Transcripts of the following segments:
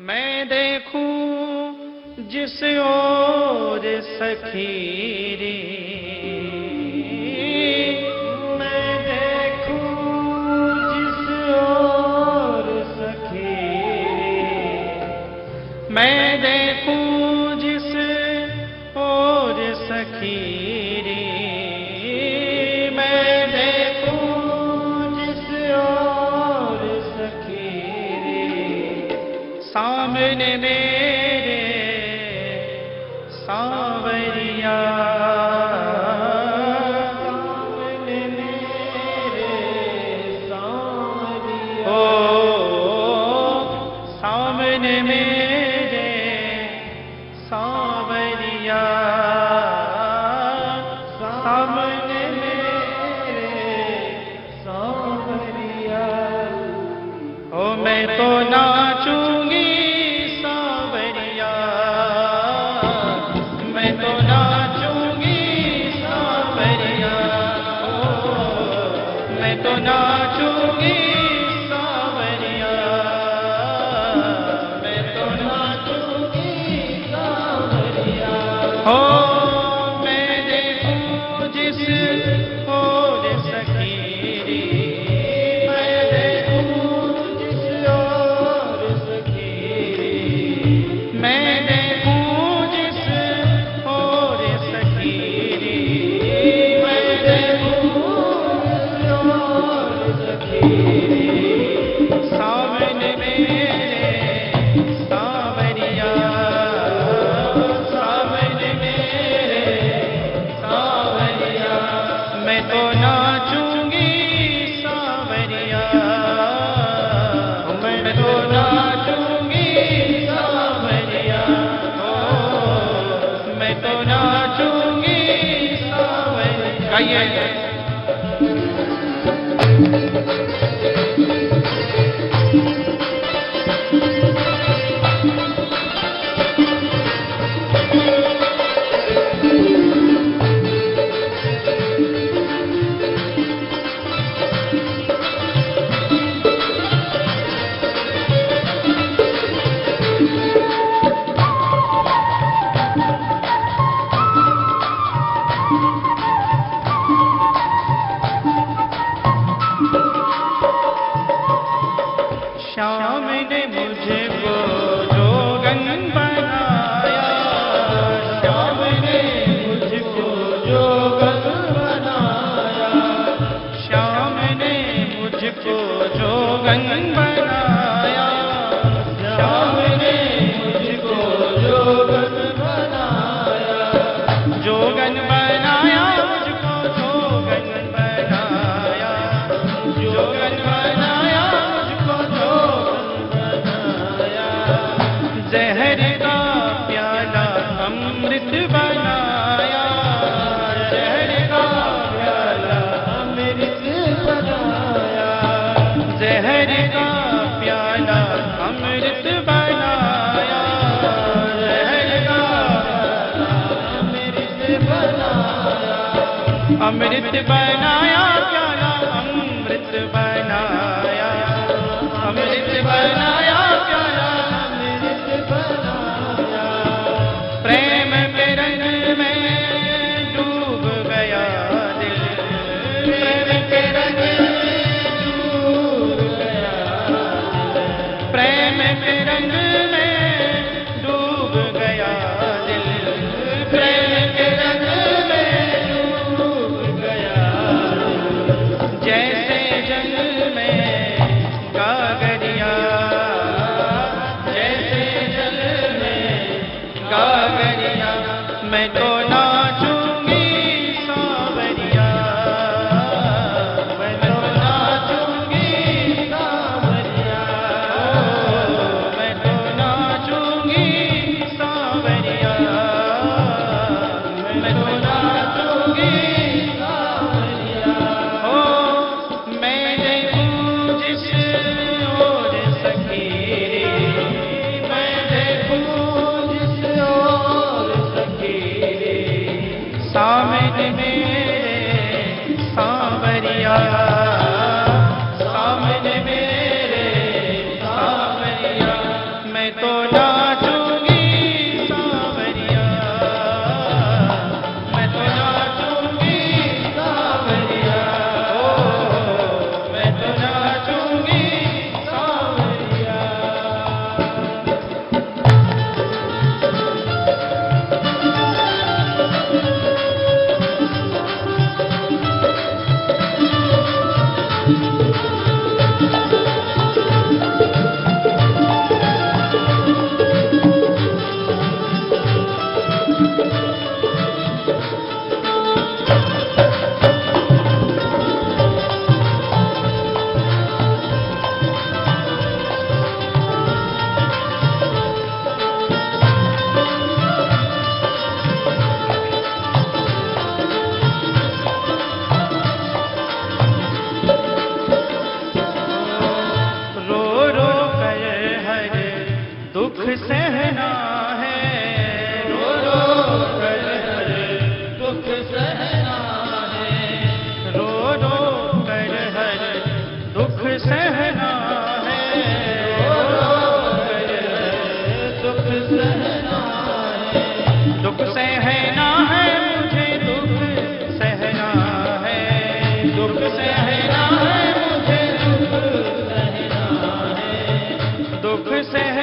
मैं देखूं जिस ओर सखी रे, मैं देखूं जिस ओर सखी रे, मैं देखूं जिस ओर सखी रे, मैं देखूं जिस ओर सखी रे, सामने मेरे सांवरिया, सामने मेरे सांवरिया, ओ सामने मेरे सांवरिया, सामने मेरे सांवरिया, ओ मैं तो नाचूंगी सांवरिया, मैं तो नाचूंगी सांवरिया, मैं तो नाचूंगी सांवरिया, मैं तो नाचूंगी सांवरिया, हो मैं देखूं जिस ओर सखी रे, मैं देखूं जिस ओर सखी रे, मैं देखूं जिस ओर सखी रे, मैं देखूं जिस ओर सखी रे, सामने मेरे सांवरिया, सामने मेरे सांवरिया, मैं तो नाचूंगी सांवरिया, मैं तो नाचूंगी सांवरिया, ओ मैं तो नाचूंगी सांवरिया। गाइए श्याम ने मुझको जोगन बनाया, श्याम ने मुझको जोगन बनाया, श्याम ने मुझको जोगन बनाया, श्याम ने मुझको जोगन बनाया, जोगन बनाया मुझको जोगन बनाया, जोगन बनाया मुझको जोगन बनाया, जहर का प्याला अमृत बनाया, जहर का प्याला अमृत बनाया, जहर का प्याला अमृत बनाया, जहर का प्याला अमृत बनाया, अमृत बनाया प्याला अमृत बनाया, अमृत बनाया प्याला अमृत बनाया, प्रेम के रंग में डूब गया दिल, प्रेम के रंग में डूब गया दिल, प्रेम के रंग में डूब गया दिल, प्रेम के रंग में डूब गया दिल, जैसे जंग में दुख सहना है, रो रो कर हर दुख सहना है, रो रो कर हर दुख सहना है, रो रो कर हर दुख सहना है, दुख सहना है मुझे, दुख सहना है, दुख सहना है मुझे, दुख सहना है, दुख सह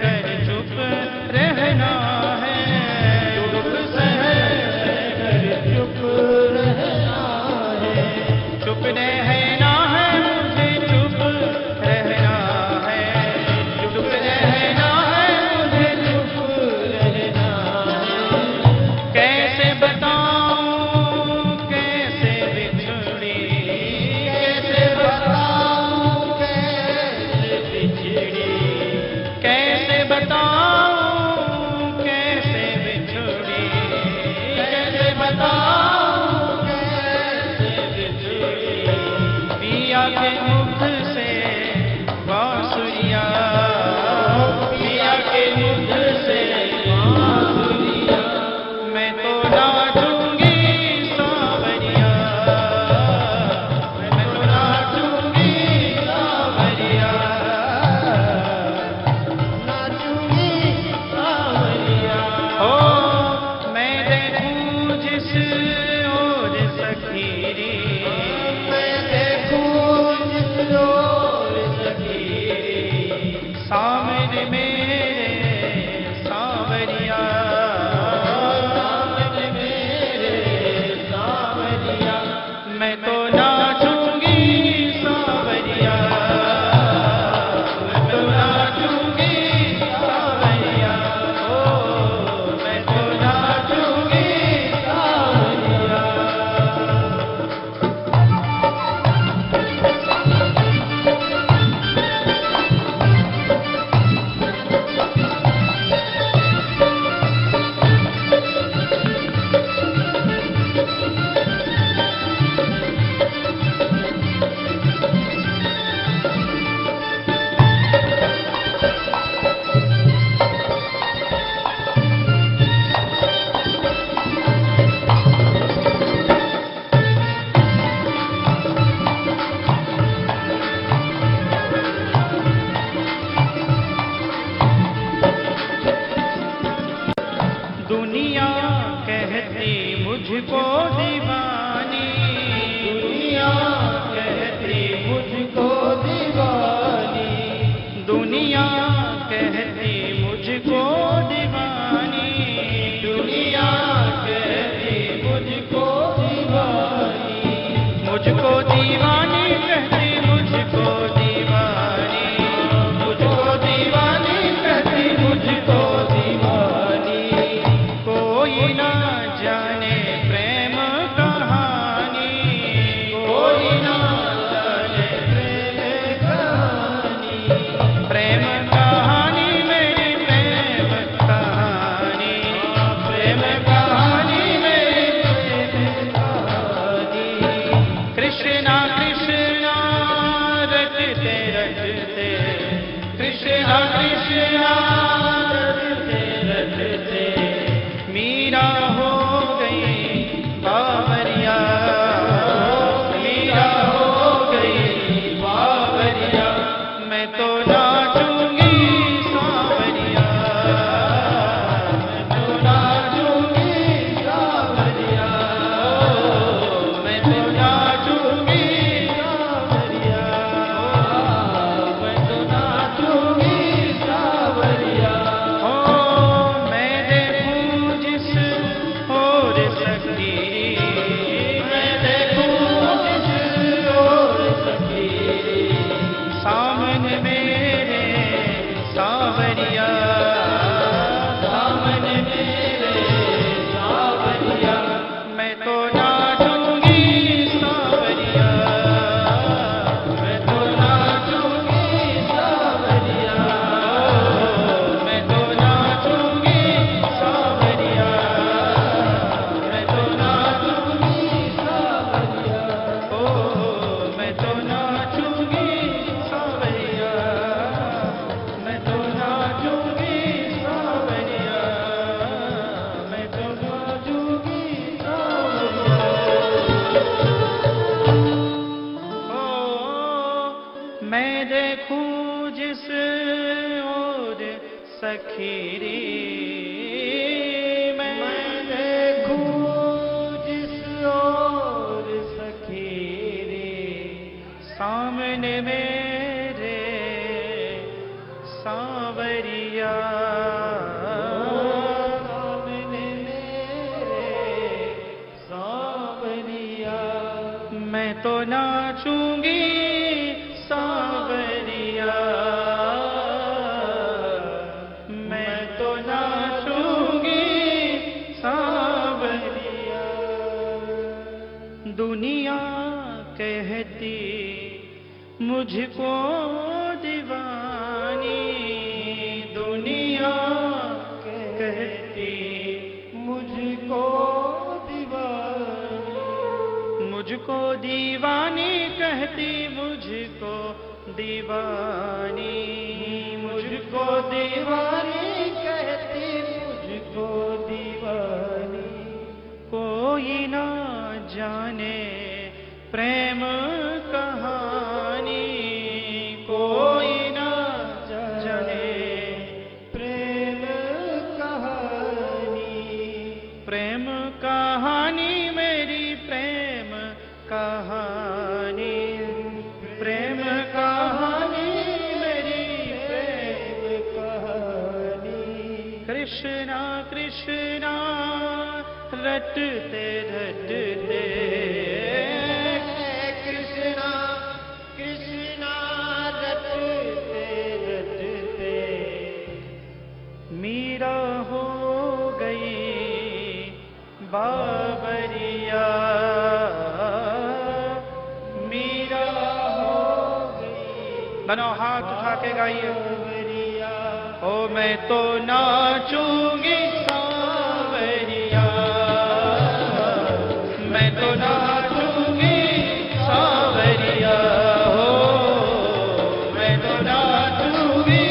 कर चुप रहना है, दुख सह कर चुप रहना है, चुप रहना है मुझे, चुप रहना है, चुप रहना है मुझे, चुप रहना है। कैसे बताऊं कैसे बिछड़ी, कैसे बताऊं कैसे बिछड़ी, कैसे बताऊं कैसे बिछड़ी, कैसे बताऊं कैसे बिछड़ी, पिया के मुख से बांसुरिया, पिया के मुख से बांसुरिया, मैं तो नाचूंगी सांवरिया, मैं तो नाचूंगी सांवरिया, नाचूंगी सांवरिया। ओ मैं देखूं जिस ओर सखीरी, मैं देखूं जिस ओर सखीरी, सामने मेरे सांवरिया, सामने मेरे सांवरिया, मैं तो नाचूंगी सांवरिया, मैं तो नाचूंगी सांवरिया, ओ मैं तो नाचूंगी सांवरिया। दुनिया कहती मुझको दीवानी, दुनिया कहती मुझको दीवानी, दुनिया कहती मुझको दीवानी, दुनिया कहती मुझको दीवानी, मुझको दीवानी कहती मुझको दीवानी, मुझको दीवानी कहती मुझको दीवानी, कोई ना जाने प्रेम कहानी, कोई ना जाने प्रेम कहानी, प्रेम कहानी मेरी प्रेम कहानी, प्रेम कहानी मेरी प्रेम कहानी। कृष्णा कृष्णा रटते रटते, कृष्णा कृष्णा रटते रटते, मीरा हो गई बावरिया, मीरा हो गई बावरिया, मैं तो नाचूंगी सांवरिया, मैं तो नाचूंगी सांवरिया, मैं तो नाचूंगी सांवरिया, मैं तो नाचूंगी सांवरिया। ओ मैं देखूं जिस ओर सखीरी, मैं देखूं जिस ओर सखीरी, सामने मेरे देखूं जिस ओर सखी रे, मैं देखूं जिस ओर सखी रे, सामने मेरे सांवरिया, सामने मेरे सांवरिया, मैं तो नाचूंगी सांवरिया, मैं तो नाचूंगी सांवरिया। दुनिया कहती मुझको दीवानी, दुनिया कहती मुझको दीवानी, मुझको दीवानी कहती, मुझको दीवानी, मुझको दीवानी कहती, मुझको दीवानी। कोई ना जाने प्रेम कहानी, कोई ना जाने प्रेम कहानी, प्रेम कहानी मेरी प्रेम कहानी, प्रेम कहानी मेरी प्रेम कहानी। कृष्णा कृष्णा रटते रटते, कृष्णा कृष्णा रटते रटते, मीरा हो गई बाबरिया, मीरा हो गई। दोनों हाथ उठा के गाइए। ओ मैं तो नाचूंगी सांवरिया, मैं तो नाचूंगी सांवरिया, हो मैं तो नाचूंगी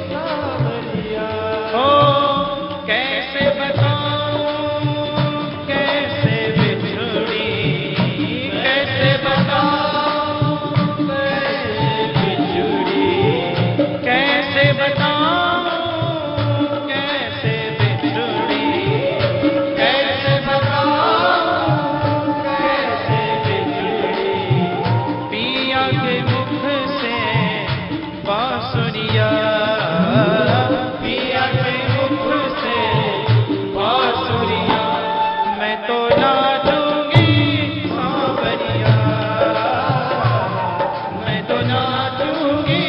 सांवरिया। हो कैसे बताऊं कैसे बिछड़ी, कैसे बताऊं कैसे बिछड़ी, कैसे बताऊं कैसे बिछड़ी, कैसे बताऊं कैसे बिछड़ी। पिया के मुख से बांसुरिया, पिया के मुख से बांसुरिया, मैं तो नाचूंगी सांवरिया, मैं तो नाचूंगी